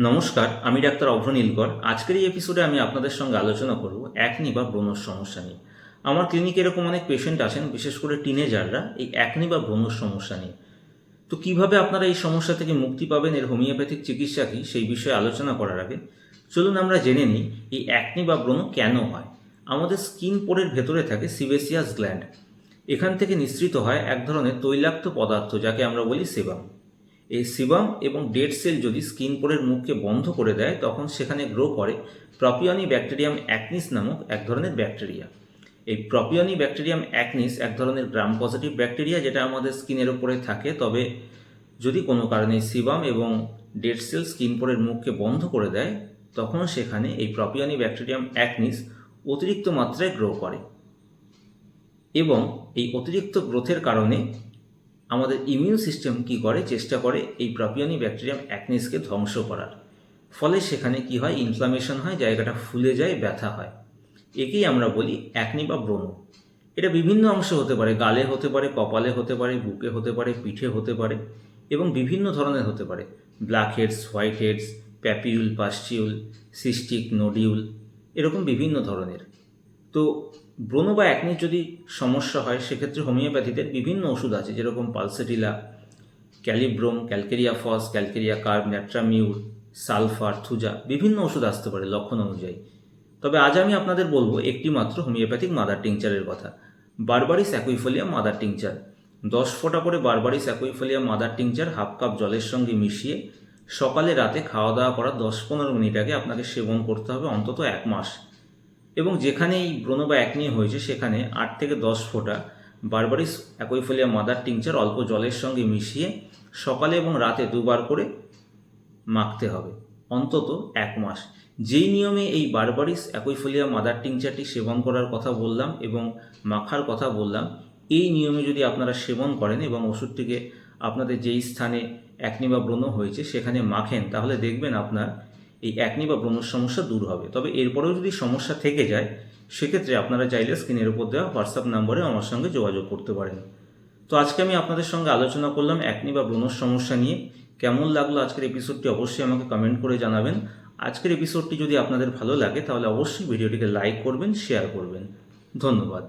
নমস্কার, আমি ডাক্তার অভ্র নীলকর। আজকের এই এপিসোডে আমি আপনাদের সঙ্গে আলোচনা করব অ্যাকনি বা ব্রণর সমস্যা নিয়ে। আমার ক্লিনিকে এরকম অনেক পেশেন্ট আছেন, বিশেষ করে টিনেজাররা, এই অ্যাকনি বা ব্রণর সমস্যা নিয়ে। তো কিভাবে আপনারা এই সমস্যা থেকে মুক্তি পাবেন, এর হোমিওপ্যাথিক চিকিৎসা কী, সেই বিষয়ে আলোচনা করার আগে চলুন আমরা জেনে নিই এই অ্যাকনি বা ব্রণ কেন হয়। আমাদের স্কিন পোরের ভেতরে থাকে সিবেসিয়াস গ্ল্যান্ড। এখান থেকে নিঃসৃত হয় এক ধরনের তৈলাক্ত পদার্থ, যাকে আমরা বলি সেবাম। এই সিবাম এবং ডেড সেল যদি স্কিন পোরের মুখকে বন্ধ করে দেয়, তখন সেখানে গ্রো করে প্রপিওনি ব্যাকটেরিয়াম অ্যাকনিস নামক এক ধরনের ব্যাকটেরিয়া। এই প্রপিওনি ব্যাকটেরিয়াম অ্যাকনিস এক ধরনের গ্রাম পজিটিভ ব্যাকটেরিয়া, যেটা আমাদের স্কিনের ওপরে থাকে। তবে যদি কোনো কারণে সিবাম এবং ডেড সেল স্কিন পোরের মুখকে বন্ধ করে দেয়, তখন সেখানে এই প্রপিওনি ব্যাকটেরিয়াম অ্যাকনিস অতিরিক্ত মাত্রায় গ্রো করে এবং এই অতিরিক্ত গ্রোথের কারণে আমাদের ইমিউন সিস্টেম কী করে, চেষ্টা করে এই প্রপিওনি ব্যাকটেরিয়াম অ্যাকনিসকে ধ্বংস করার। ফলে সেখানে কি হয়, ইনফ্লামেশন হয়, জায়গাটা ফুলে যায়, ব্যথা হয়। একেই আমরা বলি অ্যাকনি বা ব্রণ। এটা বিভিন্ন অংশ হতে পারে, গালে হতে পারে, কপালে হতে পারে, বুকে হতে পারে, পিঠে হতে পারে এবং বিভিন্ন ধরনের হতে পারে। Blackheads, whiteheads, papule, pustule, cystic, nodule, এরকম বিভিন্ন ধরনের। তো ব্রণ বা অ্যাকনির যদি সমস্যা হয়, সেক্ষেত্রে হোমিওপ্যাথিতে বিভিন্ন ওষুধ আছে, যেরকম pulsatilla, kali brom, calcarea phos, calcarea carb, natrum mur, sulphur, thuja, বিভিন্ন ওষুধ আসতে পারে লক্ষণ অনুযায়ী। তবে আজ আমি আপনাদের বলবো একটি মাত্র হোমিওপ্যাথিক মাদার টিংচারের কথা, বারবারিস অ্যাকুইফোলিয়াম মাদার টিংচার। 10 ফোঁটা করে berberis aquifolium mother tincture half cup জলের সঙ্গে মিশিয়ে সকালে রাতে খাওয়া দাওয়া করার 10-15 মিনিট আগে আপনাকে সেবন করতে হবে অন্তত 1 মাস। এবং যেখানে এই ব্রণ বা অ্যাকনি হয়েছে, সেখানে 8 থেকে 10 ফোঁটা বারবারিস অ্যাকুইফোলিয়া মাদার টিংচার অল্প জলের সঙ্গে মিশিয়ে সকালে এবং রাতে 2বার করে মাখতে হবে অন্তত 1 মাস। যেই নিয়মে এই বারবারিস অ্যাকুইফোলিয়া মাদার টিংচারটি সেবন করার কথা বললাম এবং মাখার কথা বললাম, এই নিয়মে যদি আপনারা সেবন করেন এবং ওষুধটিকে আপনাদের যেই স্থানে অ্যাকনি বা ব্রণ হয়েছে সেখানে মাখেন, তাহলে দেখবেন আপনার এই অ্যাকনি বা ব্রণের সমস্যা দূর হবে। তবে এরপরেও যদি সমস্যা থেকে যায়, সেক্ষেত্রে আপনারা চাইলে স্ক্রিনের উপর দেওয়া হোয়াটসঅ্যাপ নম্বরে আমার সঙ্গে যোগাযোগ করতে পারেন। তো আজকে আমি আপনাদের সঙ্গে আলোচনা করলাম অ্যাকনি বা ব্রণের সমস্যা নিয়ে। কেমন লাগলো আজকের এপিসোডটি অবশ্যই আমাকে কমেন্ট করে জানাবেন। আজকের এপিসোডটি যদি আপনাদের ভালো লাগে, তাহলে অবশ্যই ভিডিওটিকে লাইক করবেন, শেয়ার করবেন। ধন্যবাদ।